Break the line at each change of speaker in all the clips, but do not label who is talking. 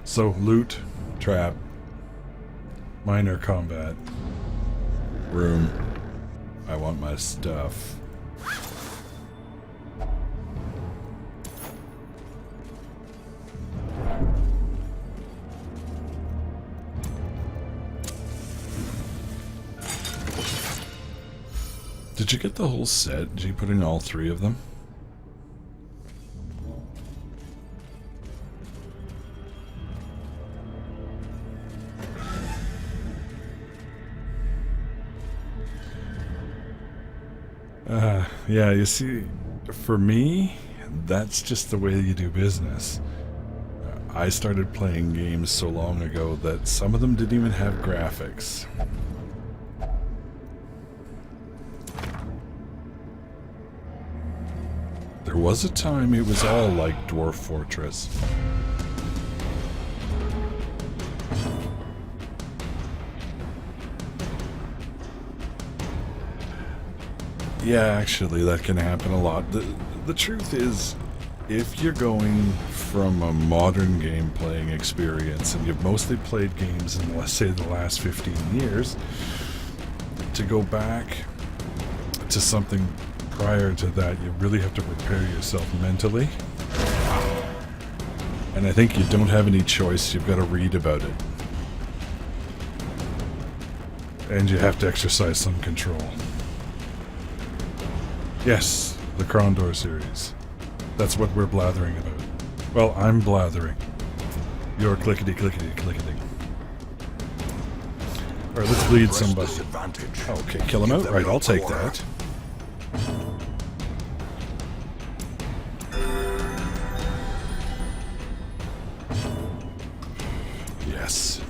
So, loot, trap, minor combat, room. I want my stuff. Did you get the whole set? Did you put in all 3 of them? Yeah, you see, for me, that's just the way you do business. I started playing games so long ago that some of them didn't even have graphics. There was a time it was all like Dwarf Fortress. Yeah, actually, that can happen a lot. The truth is, if you're going from a modern game playing experience, and you've mostly played games in, let's say, the last 15 years, to go back to something prior to that, you really have to prepare yourself mentally. And I think you don't have any choice, you've got to read about it. And you have to exercise some control. Yes, the Krondor series. That's what we're blathering about. Well, I'm blathering. You're clickety-clickety-clickety. Alright, let's bleed somebody. Okay, kill him out. Right, I'll take that. Yes.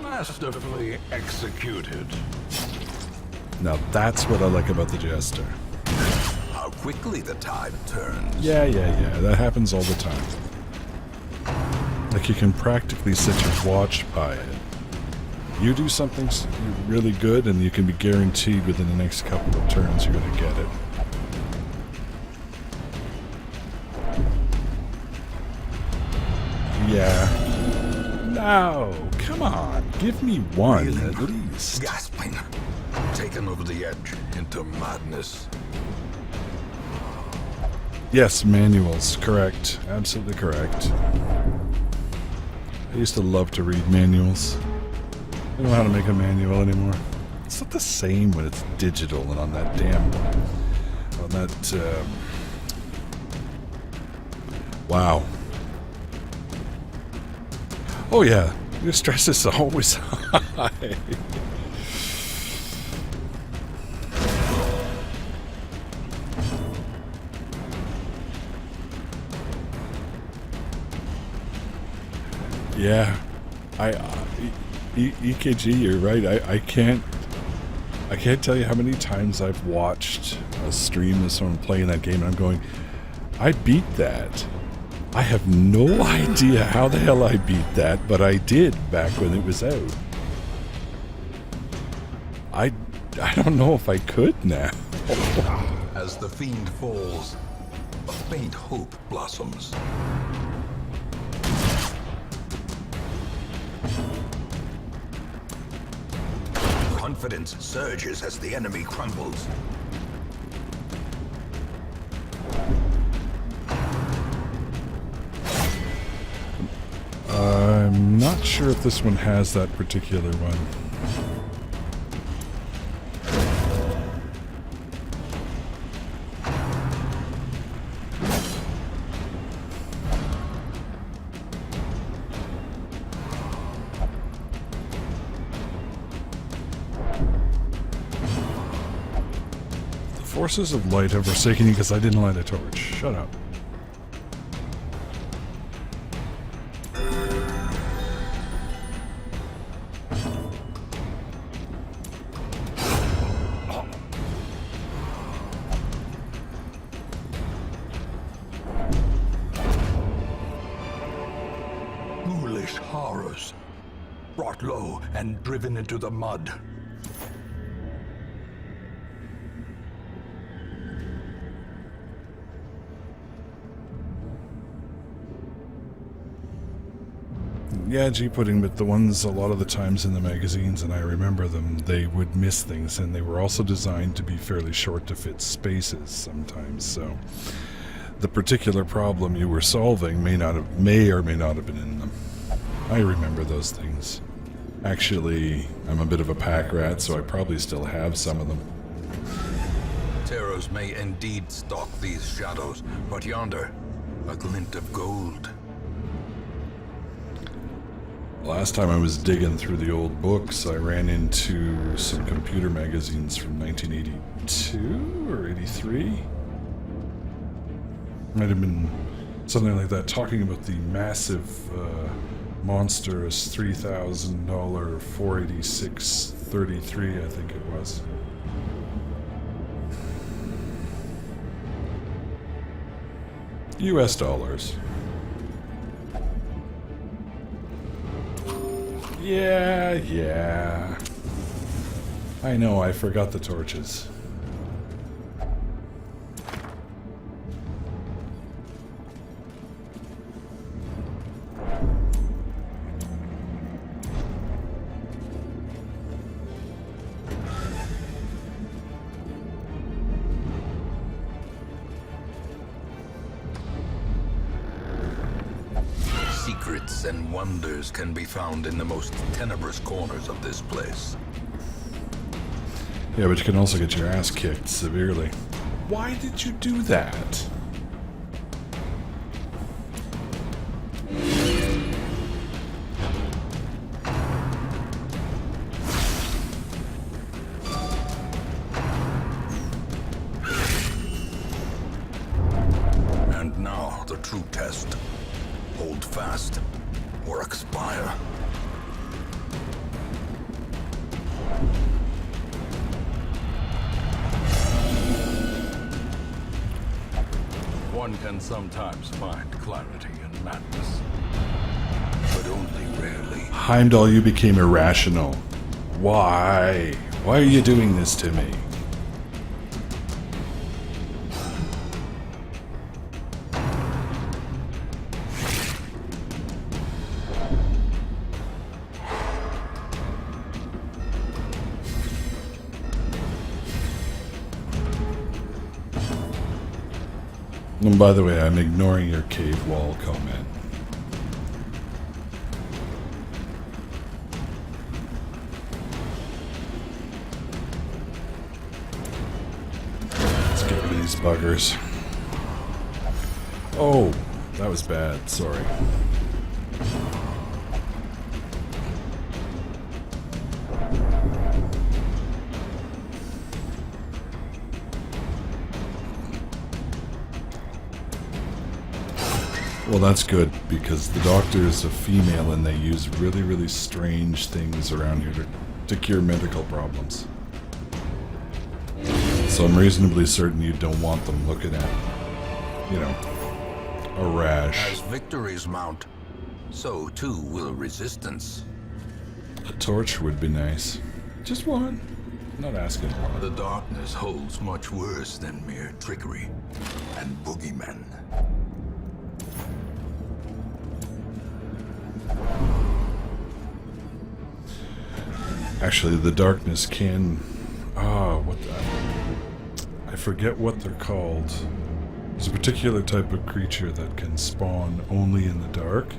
Masterfully executed.
Now that's what I like about the Jester.
How quickly the tide turns.
Yeah, that happens all the time. Like, you can practically sit your watch by it. You do something really good and you can be guaranteed within the next couple of turns you're going to get it. Yeah. No, come on, give me one at least.
Gasping. Taken over the edge into madness.
Yes, manuals, correct. Absolutely correct. I used to love to read manuals. I don't know how to make a manual anymore. It's not the same when it's digital and on that damn... on that, wow. Oh yeah, your stress is always high. Yeah, EKG, you're right. I can't tell you how many times I've watched a stream of someone playing that game and I'm going, I beat that. I have no idea how the hell I beat that, but I did back when it was out. I don't know if I could now.
As the fiend falls, a faint hope blossoms. Confidence surges as the enemy crumbles.
I'm not sure if this one has that particular one. The forces of light have forsaken you because I didn't light a torch. Shut up.
Ghoulish horrors, brought low and driven into the mud.
Yeah, G-pudding, but the ones a lot of the times in the magazines, and I remember them, they would miss things, and they were also designed to be fairly short to fit spaces sometimes, so the particular problem you were solving may or may not have been in them. I remember those things. Actually, I'm a bit of a pack rat, so I probably still have some of them.
Terrors may indeed stalk these shadows, but yonder, a glint of gold.
Last time I was digging through the old books, I ran into some computer magazines from 1982 or 83. Might have been something like that, talking about the massive, monstrous $3,000 486.33, I think it was. US dollars. Yeah. I know, I forgot the torches.
Secrets and wonders can be found in the most tenebrous corners of this place.
Yeah, but you can also get your ass kicked severely. Why did you do that?
And now the true test. Hold fast, or expire. One can sometimes find clarity in madness, but only rarely.
Heimdall, you became irrational. Why? Why are you doing this to me? And by the way, I'm ignoring your cave wall comment. Let's get rid of these buggers. Oh, that was bad. Sorry. Well, that's good, because the doctor is a female and they use really, really strange things around here to cure medical problems. So I'm reasonably certain you don't want them looking at, you know, a rash.
As victories mount, so too will resistance.
A torch would be nice. Just one. Not asking for it.
The darkness holds much worse than mere trickery and boogeymen.
Actually, the darkness can... I forget what they're called. There's a particular type of creature that can spawn only in the dark.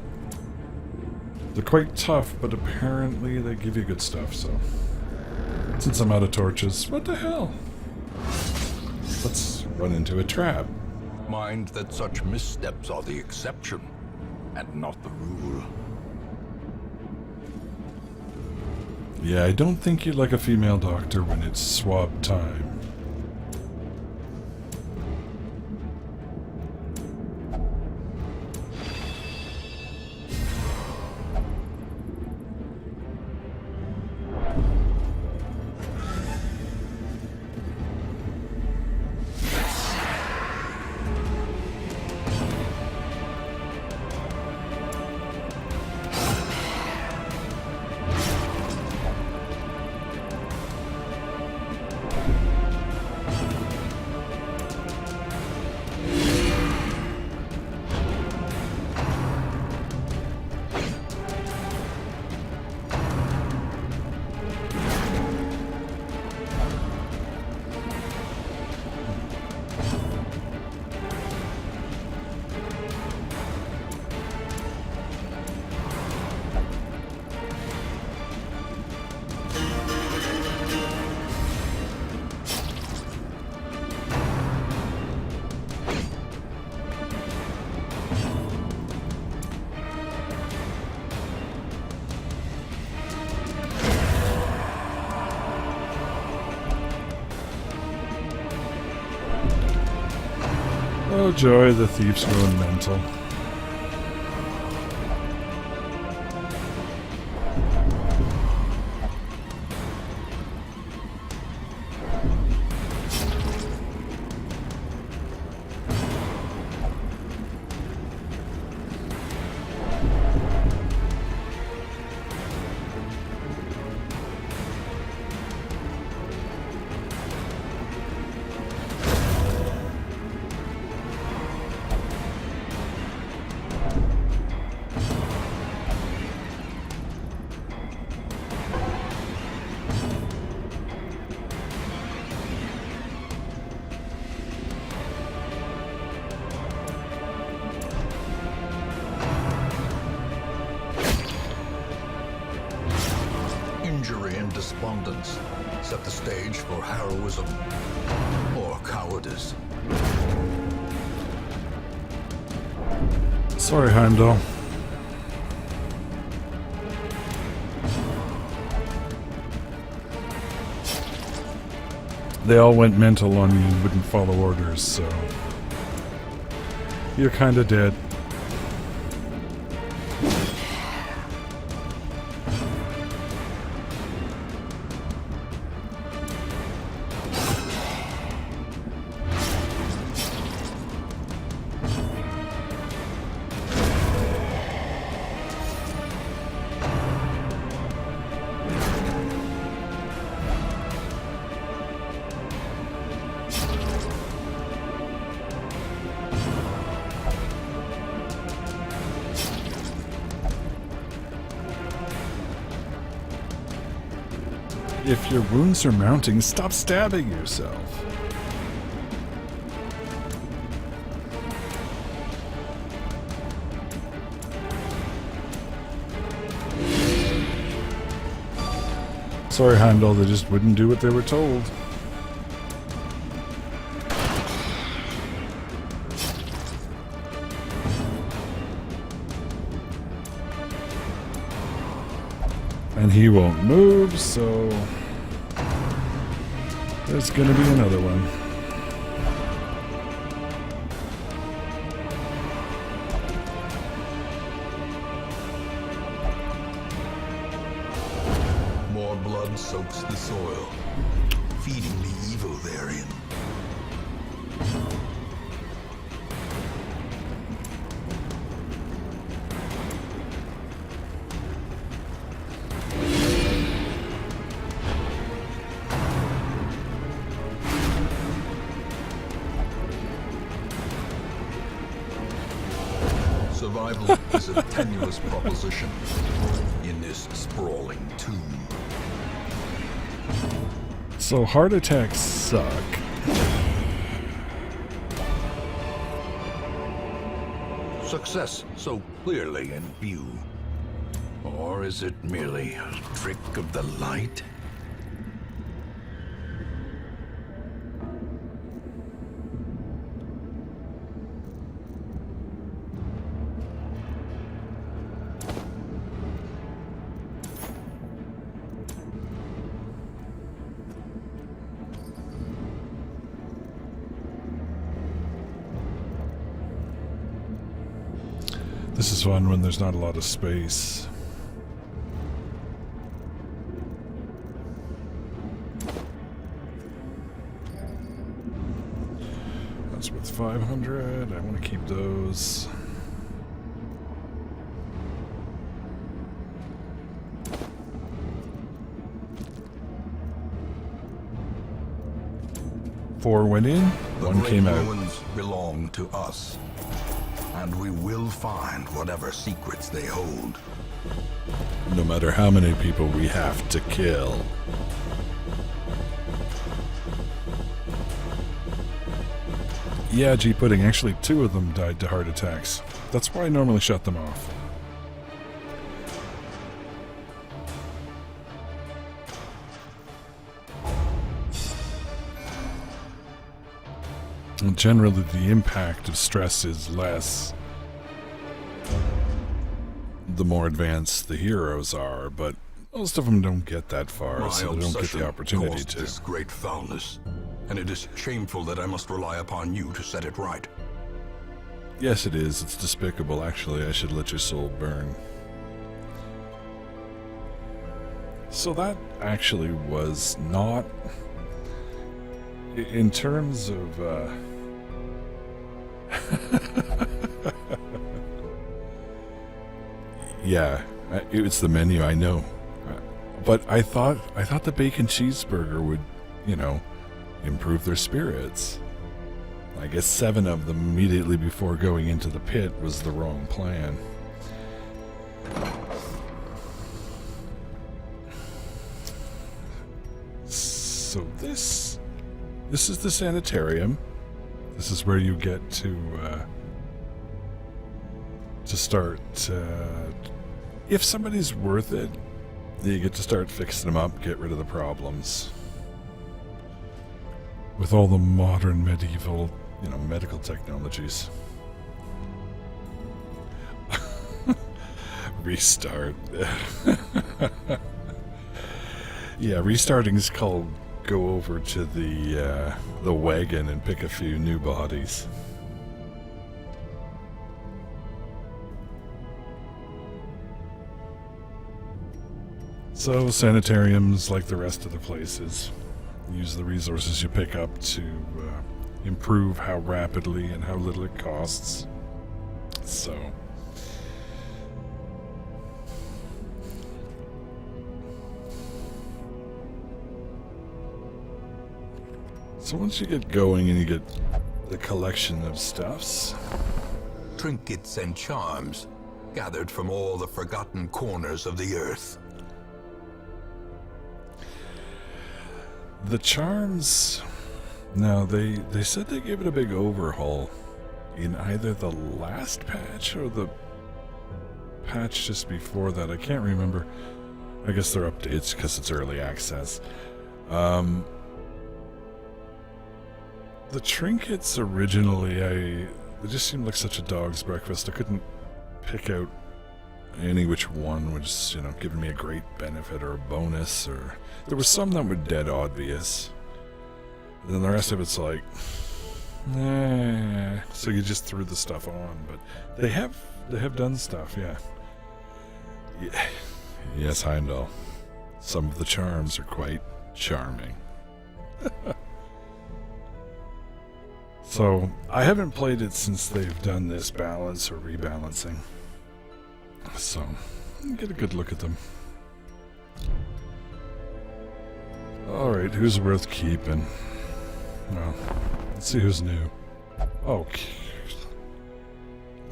They're quite tough, but apparently they give you good stuff, so... Since I'm out of torches, what the hell? Let's run into a trap.
Mind that such missteps are the exception, and not the rule.
Yeah, I don't think you'd like a female doctor when it's swab time. Oh joy, the thief's going mental.
Injury and despondence set the stage for heroism or cowardice.
Sorry, Heimdall. They all went mental on you and wouldn't follow orders, so you're kinda dead. If your wounds are mounting, stop stabbing yourself. Sorry, Heimdall, they just wouldn't do what they were told. And he won't move, so there's gonna be another one.
More blood soaks the soil, feeding the evil therein. Survival is a tenuous proposition in this sprawling tomb.
So heart attacks suck.
Success so clearly in view. Or is it merely a trick of the light?
This is fun when there's not a lot of space. That's worth 500. I want to keep those. Four went in, one came out.
The ruins belong to us, and we will find whatever secrets they hold.
No matter how many people we have to kill. Yeah, G-Pudding, actually 2 of them died to heart attacks. That's why I normally shut them off. And generally, the impact of stress is less the more advanced the heroes are, but most of them don't get that far, so they don't get the opportunity
caused
to.
This great foulness, and it is shameful that I must rely upon you to set it right.
Yes, it is. It's despicable. Actually, I should let your soul burn. So that actually was not... In terms of... yeah, it's the menu, I know. But I thought the bacon cheeseburger would, you know, improve their spirits. I guess 7 of them immediately before going into the pit was the wrong plan. So this is the sanitarium. This is where you get to start. If somebody's worth it, you get to start fixing them up, get rid of the problems. With all the modern medieval, you know, medical technologies. Restart. Yeah, restarting is called go over to the wagon and pick a few new bodies. So sanitariums, like the rest of the places, use the resources you pick up to improve how rapidly and how little it costs. So once you get going and you get the collection of stuffs,
Trinkets and charms gathered from all the forgotten corners of the earth.
the charms, now they said they gave it a big overhaul in either the last patch or the patch just before that. I can't remember. I guess they're updates because it's early access. The trinkets originally, they just seemed like such a dog's breakfast. I couldn't pick out any which one was, you know, giving me a great benefit or a bonus, or there was some that were dead obvious. And then the rest of it's like, nah. So you just threw the stuff on, but they have done stuff, yeah. Yes, Heimdall. Some of the charms are quite charming. So, I haven't played it since they've done this balance or rebalancing. So, get a good look at them. Alright, who's worth keeping? Well, let's see who's new. Oh,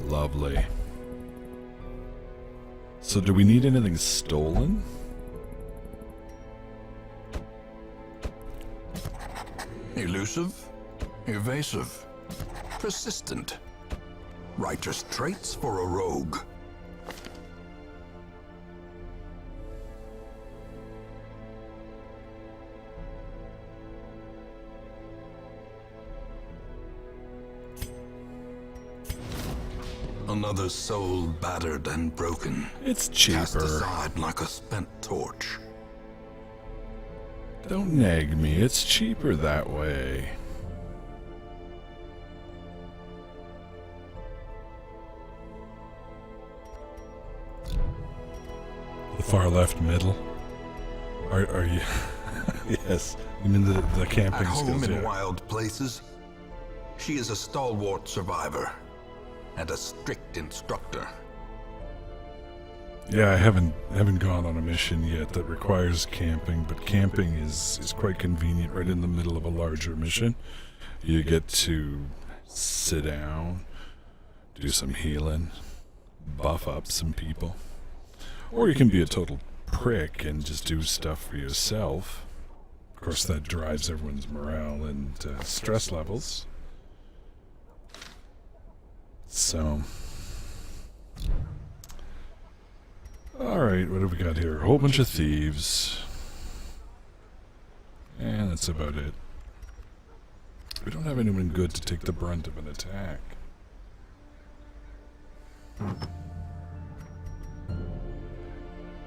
lovely. So, do we need anything stolen?
Elusive, evasive, persistent. Righteous traits for a rogue. Another soul battered and broken.
It's
Cast
cheaper.
aside like a spent torch.
Don't nag me, it's cheaper that way. The far left middle? Are you... Yes, you mean the camping
At home
skills,
in
yeah.
wild places, she is a stalwart survivor and a strict instructor.
Yeah, I haven't gone on a mission yet that requires camping, but camping is quite convenient right in the middle of a larger mission. You get to sit down, do some healing, buff up some people. Or you can be a total prick and just do stuff for yourself. Of course, that drives everyone's morale and stress levels. So... Alright, what have we got here? A whole bunch of thieves. And that's about it. We don't have anyone good to take the brunt of an attack.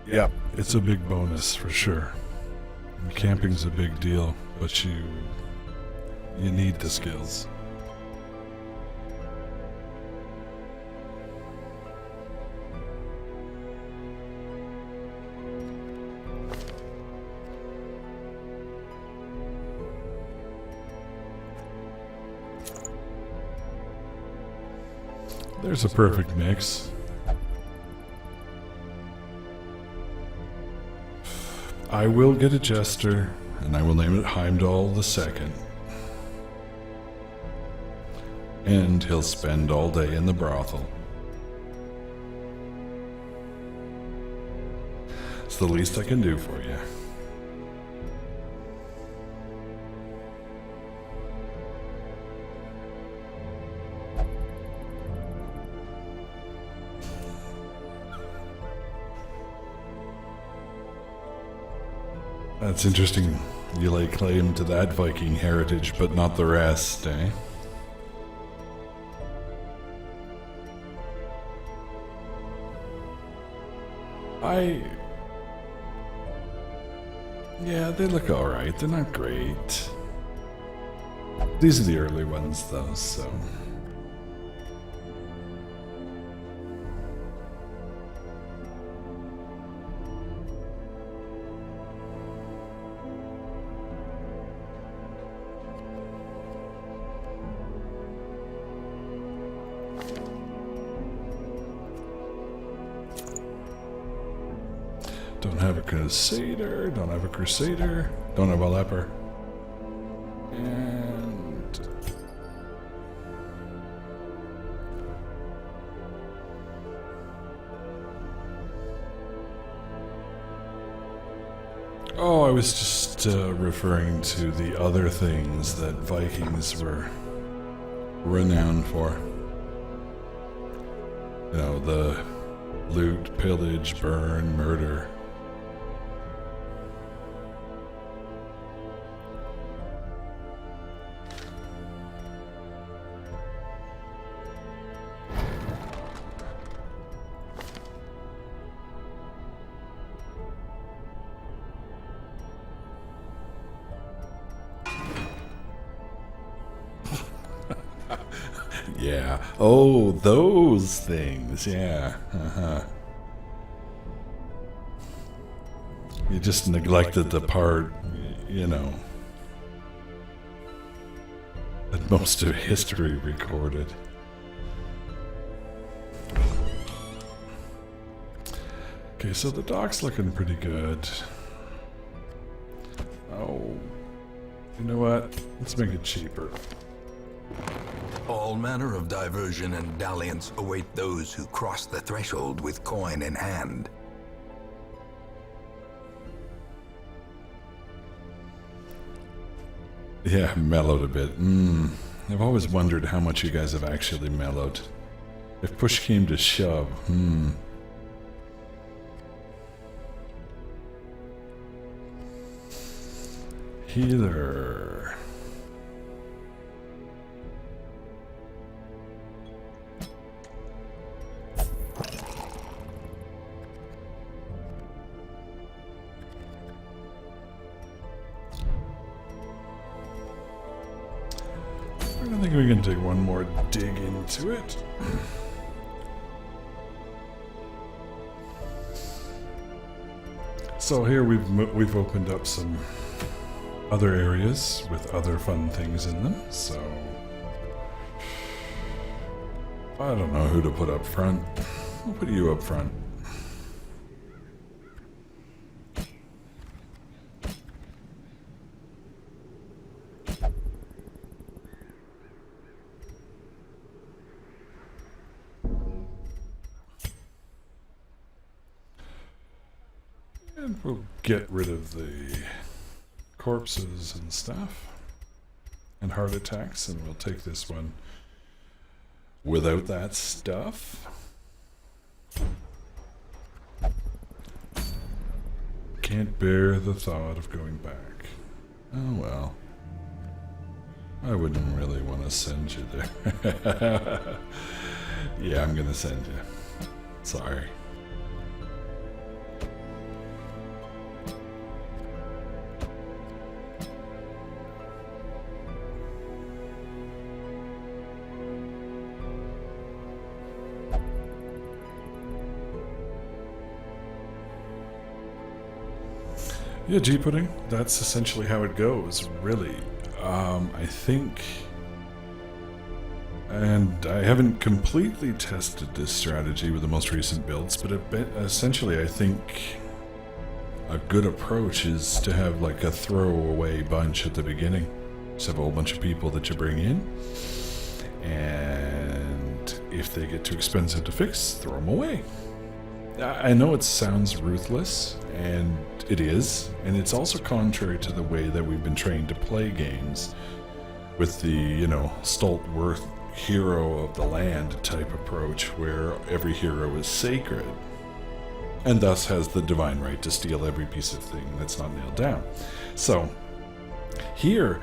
Yeah, it's a big bonus for sure. And camping's a big deal, but you need the skills. There's a perfect mix. I will get a jester, and I will name it Heimdall II. And he'll spend all day in the brothel. It's the least I can do for you. That's interesting. You lay claim to that Viking heritage, but not the rest, eh? Yeah, they look alright. They're not great. These are the early ones, though, so... Don't have a crusader, don't have a crusader, don't have a leper. And... oh, I was just referring to the other things that Vikings were renowned for. You know, the loot, pillage, burn, murder. Yeah. Oh, those things. Yeah. You just neglected the part, you know, that most of history recorded. Okay, so the dock's looking pretty good. Oh, you know what? Let's make it cheaper.
All manner of diversion and dalliance await those who cross the threshold with coin in hand.
Yeah, mellowed a bit. I've always wondered how much you guys have actually mellowed. If push came to shove, Healer. I think we can take one more dig into it. So here we've opened up some other areas with other fun things in them. So I don't know who to put up front. We'll put you up front. And we'll get rid of the corpses and stuff and heart attacks, and we'll take this one without that stuff. Can't bear the thought of going back. Oh well. I wouldn't really want to send you there. Yeah, I'm gonna send you. Sorry. Yeah, G-pudding, that's essentially how it goes, really. I And I haven't completely tested this strategy with the most recent builds, but essentially I think a good approach is to have like a throwaway bunch at the beginning. Just have a whole bunch of people that you bring in, and if they get too expensive to fix, throw them away. I know it sounds ruthless, and it is, and it's also contrary to the way that we've been trained to play games with the, you know, stalwart hero of the land type approach where every hero is sacred and thus has the divine right to steal every piece of thing that's not nailed down. So here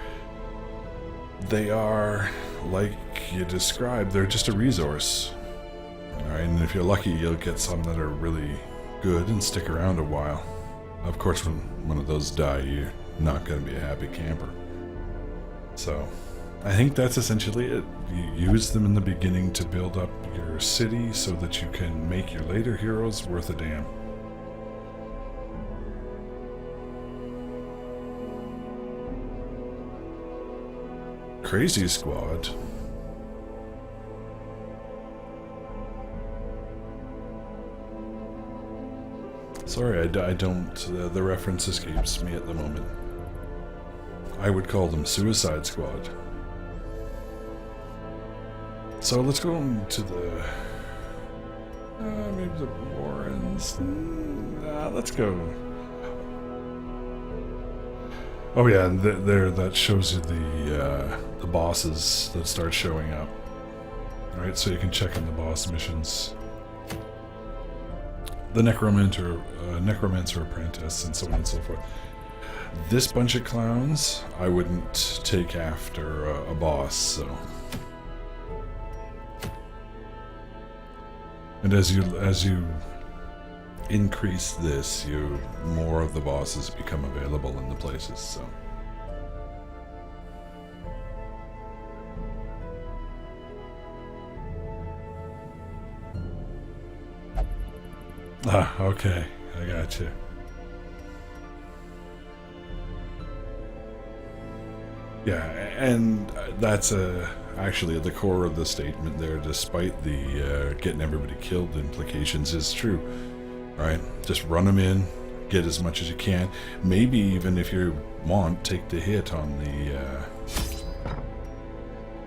they are, like you described, they're just a resource. Alright, and if you're lucky you'll get some that are really good and stick around a while. Of course when one of those die you're not going to be a happy camper. So I think that's essentially it. You use them in the beginning to build up your city so that you can make your later heroes worth a damn. Crazy Squad. Sorry, I don't, the reference escapes me at the moment. I would call them Suicide Squad. So let's go into the, maybe the Warrens. Let's go. Oh yeah, there, that shows you the bosses that start showing up. Alright, so you can check on the boss missions. The Necromancer Apprentice, and so on and so forth. This bunch of clowns, I wouldn't take after a boss, so. And as you increase this, more of the bosses become available in the places, so. Ah, okay, I got you. Yeah, and that's actually at the core of the statement there, despite the getting everybody killed implications, is true. Alright, just run them in, get as much as you can. Maybe even if you want, take the hit on the...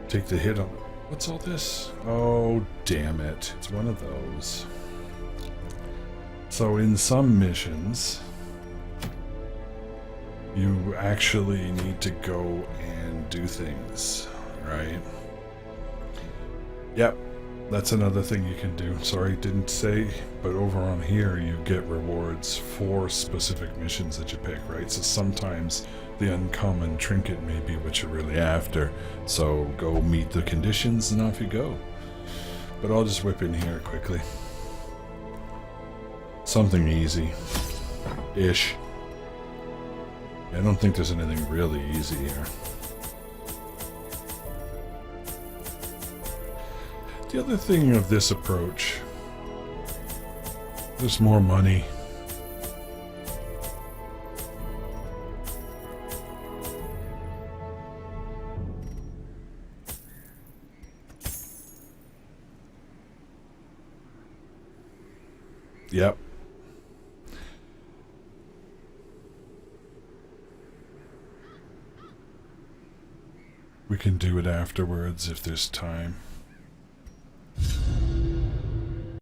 take the hit on... What's all this? Oh, damn it. It's one of those. So in some missions, you actually need to go and do things, right? Yep, that's another thing you can do. Sorry, didn't say, but over on here you get rewards for specific missions that you pick, right? So sometimes the uncommon trinket may be what you're really after, so go meet the conditions and off you go. But I'll just whip in here quickly. Something easy-ish. I don't think there's anything really easy here. The other thing of this approach, there's more money. Yep. We can do it afterwards if there's time.